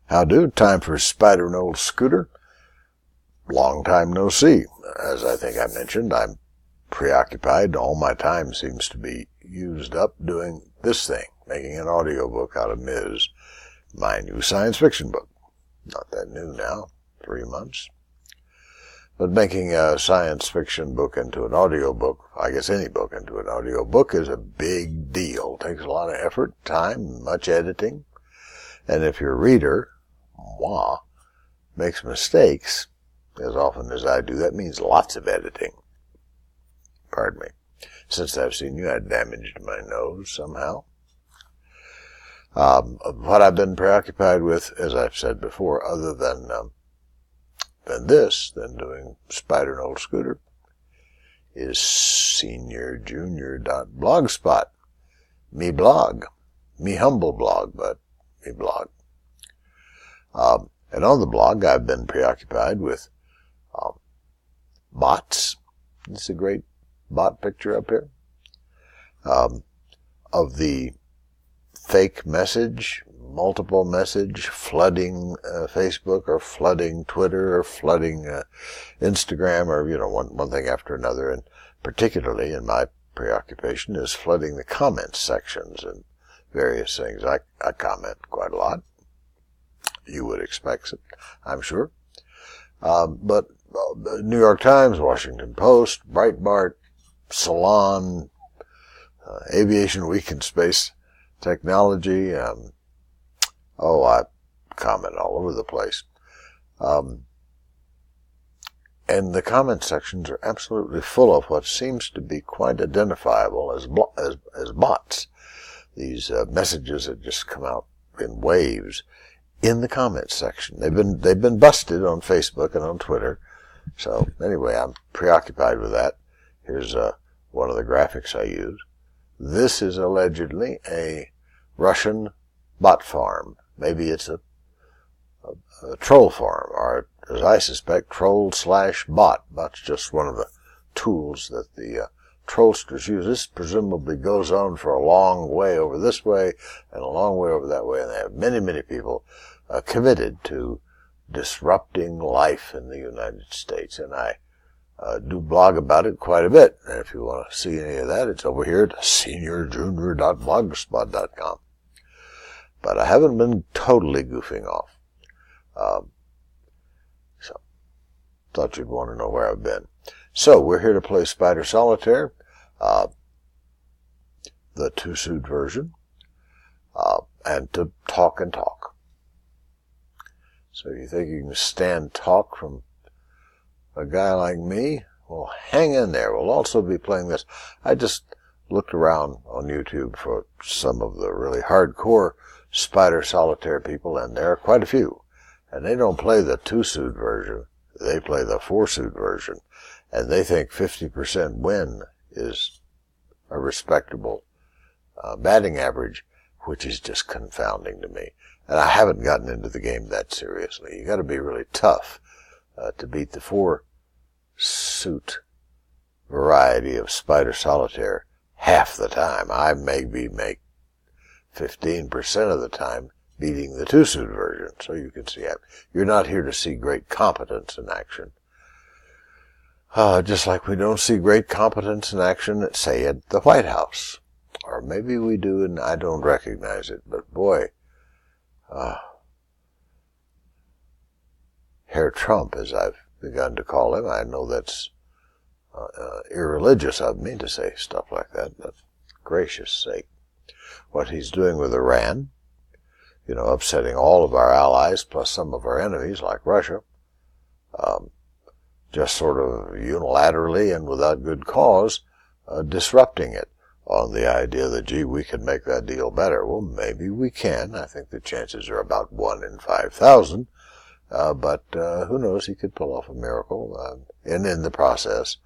How do? Time for Spider and Olde Scooter. Long time no see. As I think I mentioned, I'm preoccupied. All my time seems to be used up doing this thing, making an audiobook out of Ms., my new science fiction book. Not that new now, 3 months. But making a science fiction book into an audiobook, I guess any book into an audiobook, is a big deal. It takes a lot of effort, time, much editing. And if your reader, moi, makes mistakes, as often as I do, that means lots of editing. Pardon me. Since I've seen you, I damaged my nose somehow. What I've been preoccupied with, as I've said before, other than doing Spider and Olde Scooter, is seniorjunior.blogspot. Me blog. Me humble blog, but me blog. And on the blog, I've been preoccupied with bots. This is a great bot picture up here. Of the fake message, multiple message, flooding Facebook, or flooding Twitter, or flooding Instagram, or, one thing after another. And particularly in my preoccupation is flooding the comments sections and various things. I comment quite a lot. You would expect it, I'm sure. But New York Times, Washington Post, Breitbart, Salon, Aviation Week and Space Technology. I comment all over the place. And the comment sections are absolutely full of what seems to be quite identifiable as bots. These messages that just come out in waves in the comments section. They've been busted on Facebook and on Twitter. So anyway, I'm preoccupied with that. Here's one of the graphics I use. This is allegedly a Russian bot farm. Maybe it's a troll farm, or as I suspect, troll/bot. That's just one of the tools that the trollsters use. This presumably goes on for a long way over this way and a long way over that way, and they have many, many people committed to disrupting life in the United States. And I do blog about it quite a bit. And if you want to see any of that, it's over here at seniorjunior.blogspot.com. But I haven't been totally goofing off. So, thought you'd want to know where I've been. So, we're here to play Spider Solitaire, the two-suit version, and to talk and talk. So you think you can stand talk from a guy like me? Well, hang in there. We'll also be playing this. I just looked around on YouTube for some of the really hardcore Spider Solitaire people, and there are quite a few. And they don't play the two-suit version. They play the four-suit version. And they think 50% win is a respectable batting average, which is just confounding to me. And I haven't gotten into the game that seriously. You got to be really tough to beat the four-suit variety of Spider Solitaire half the time. I maybe make 15% of the time beating the two-suit version. So you can see you're not here to see great competence in action. Just like we don't see great competence in action, say, at the White House. Or maybe we do and I don't recognize it. But boy, Herr Trump, as I've begun to call him, I know that's irreligious of me to say stuff like that, but gracious sake. What he's doing with Iran, upsetting all of our allies plus some of our enemies like Russia, just sort of unilaterally and without good cause, disrupting it on the idea that, gee, we can make that deal better. Well, maybe we can. I think the chances are about 1 in 5,000. But who knows, he could pull off a miracle, and in the process,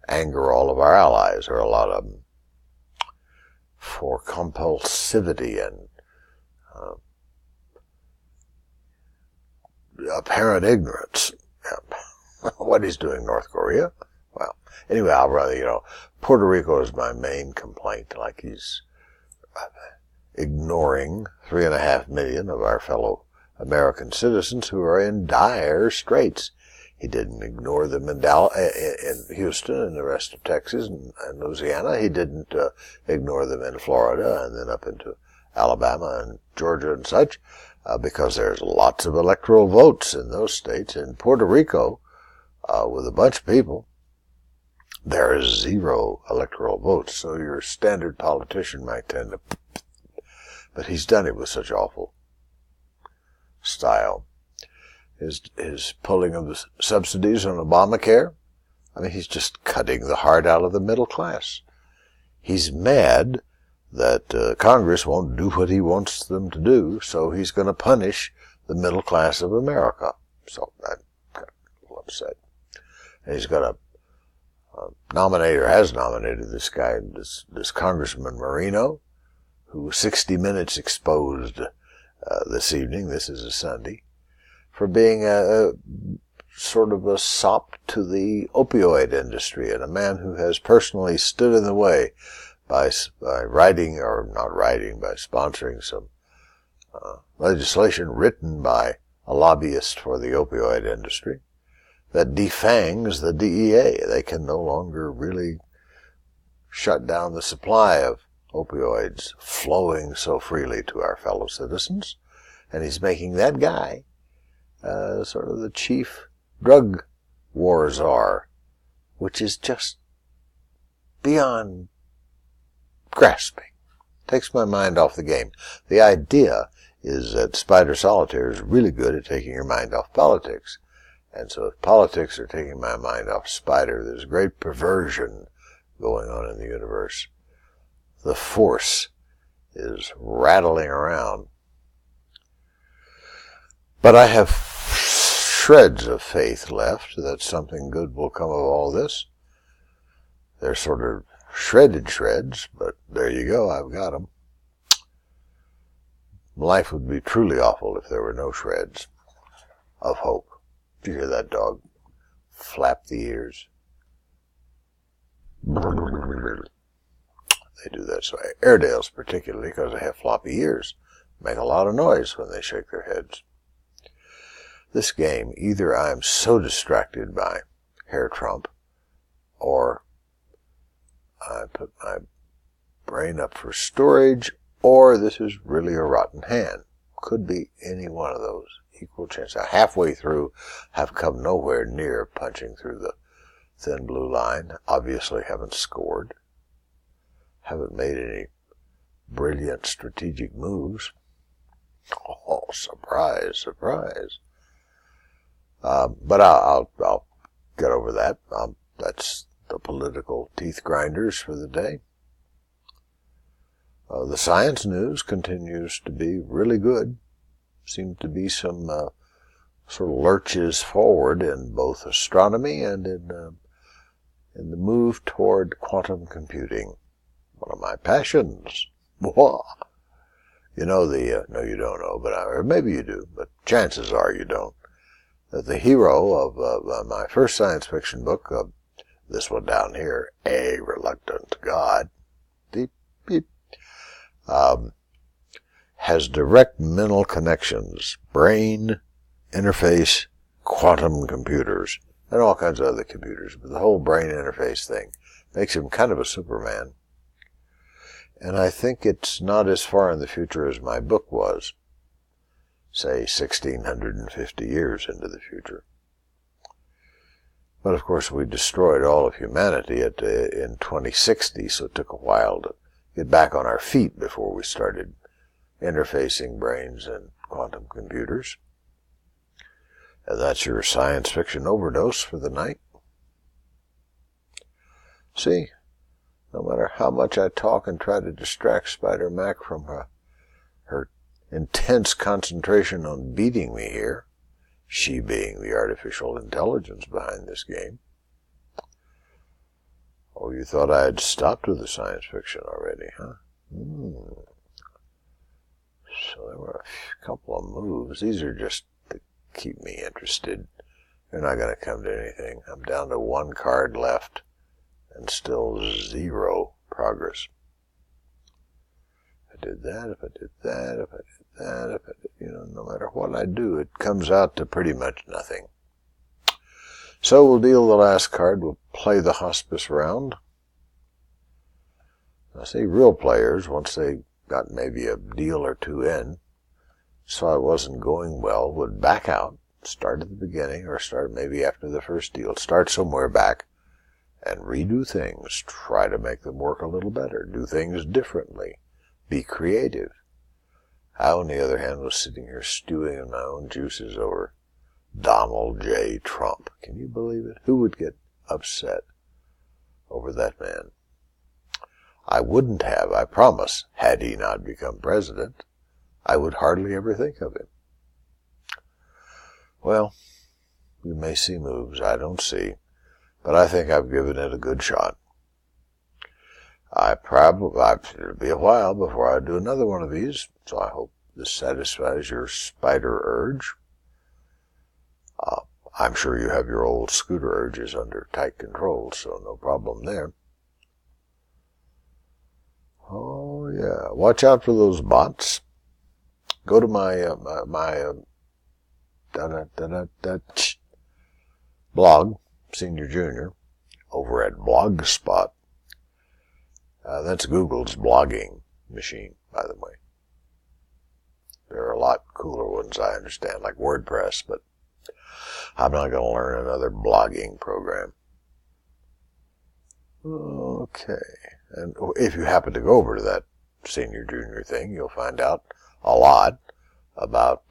anger all of our allies, or a lot of them, for compulsivity and apparent ignorance. What he's doing, North Korea? Well, anyway, I'll rather, Puerto Rico is my main complaint, like he's ignoring 3.5 million of our fellow American citizens who are in dire straits. He didn't ignore them in Houston and the rest of Texas and Louisiana. He didn't ignore them in Florida and then up into Alabama and Georgia and such, because there's lots of electoral votes in those states. In Puerto Rico, with a bunch of people, there is 0 electoral votes, so your standard politician might tend to... But he's done it with such awful style. His pulling of the subsidies on Obamacare, I mean, he's just cutting the heart out of the middle class. He's mad that Congress won't do what he wants them to do, so he's going to punish the middle class of America. So I got a little upset. And he's got a nominate, or has nominated this guy, this Congressman Marino, who 60 Minutes exposed this evening, this is a Sunday, for being a sort of a sop to the opioid industry, and a man who has personally stood in the way by sponsoring some legislation written by a lobbyist for the opioid industry that defangs the DEA. They can no longer really shut down the supply of opioids flowing so freely to our fellow citizens. And he's making that guy sort of the chief drug war czar, which is just beyond grasping. Takes my mind off the game. The idea is that Spider Solitaire is really good at taking your mind off politics. And so if politics are taking my mind off Spider, there's great perversion going on in the universe. The force is rattling around. But I have shreds of faith left that something good will come of all this. They're sort of shredded shreds, but there you go, I've got them. Life would be truly awful if there were no shreds of hope. Did you hear that dog flap the ears? They do that, so Airedales particularly, because they have floppy ears, make a lot of noise when they shake their heads. This game, either I'm so distracted by Hair Trump, or I put my brain up for storage, or this is really a rotten hand. Could be any one of those. Equal chance. Now, halfway through, have come nowhere near punching through the thin blue line. Obviously haven't scored. Haven't made any brilliant strategic moves. Oh, surprise, surprise. But I'll get over that. That's the political teeth grinders for the day. The science news continues to be really good. Seems to be some sort of lurches forward in both astronomy and in the move toward quantum computing. One of my passions. Whoa. You know no, you don't know, but or maybe you do, but chances are you don't. That the hero of my first science fiction book, this one down here, A Reluctant God, beep, beep, has direct mental connections, brain, interface, quantum computers, and all kinds of other computers. But the whole brain interface thing makes him kind of a Superman. And I think it's not as far in the future as my book was, say 1,650 years into the future. But of course we destroyed all of humanity in 2060, so it took a while to get back on our feet before we started interfacing brains and quantum computers. And that's your science fiction overdose for the night. See, no matter how much I talk and try to distract Spider Mac from her intense concentration on beating me here, she being the artificial intelligence behind this game. Oh, you thought I had stopped with the science fiction already, huh? So there were a couple of moves. These are just to keep me interested. They're not going to come to anything. I'm down to 1 card left and still 0 progress. If I did that, if I did that, if I did that, if I did, no matter what what I do, it comes out to pretty much nothing. So we'll deal the last card. We'll play the hospice round. I see real players, once they got maybe a deal or two in, saw it wasn't going well, would back out, start at the beginning, or start maybe after the first deal. Start somewhere back and redo things. Try to make them work a little better. Do things differently. Be creative. I, on the other hand, was sitting here stewing in my own juices over Donald J. Trump. Can you believe it? Who would get upset over that man? I wouldn't have, I promise, had he not become president. I would hardly ever think of him. Well, you may see moves I don't see, but I think I've given it a good shot. It'll be a while before I do another one of these, so I hope this satisfies your spider urge. I'm sure you have your old scooter urges under tight control, so no problem there. Oh yeah, watch out for those bots. Go to my blog, Senior Junior, over at Blogspot. That's Google's blogging machine, by the way. There are a lot cooler ones, I understand, like WordPress, but I'm not going to learn another blogging program. Okay. And if you happen to go over to that Senior Junior thing, you'll find out a lot about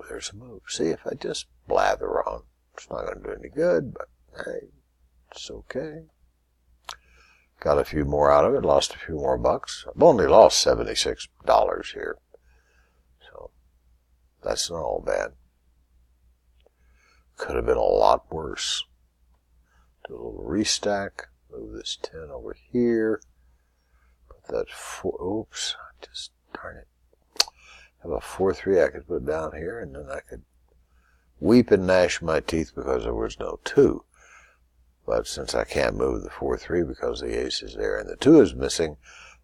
there's a move. See, if I just blather on, it's not going to do any good, but hey, it's okay. Got a few more out of it, lost a few more bucks. I've only lost $76 here, so that's not all bad. Could have been a lot worse. Do a little restack, move this 10 over here, put that 4, darn it. Have a 4-3 I could put down here, and then I could weep and gnash my teeth because there was no 2. But since I can't move the 4-3 because the ace is there and the 2 is missing,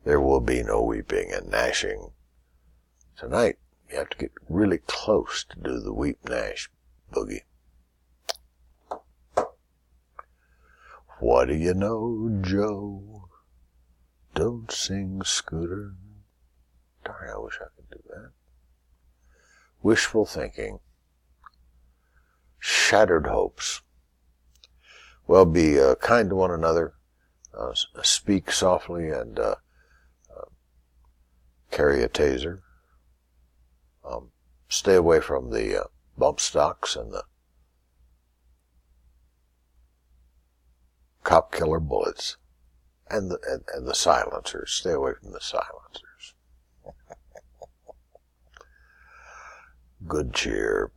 there will be no weeping and gnashing tonight. You have to get really close to do the weep-gnash boogie. What do you know, Joe? Don't sing, Scooter. Darn, I wish I could do that. Wishful thinking. Shattered hopes. Well, be kind to one another. Speak softly and carry a taser. Stay away from the bump stocks and the cop killer bullets and the silencers. Stay away from the silencers. Good cheer.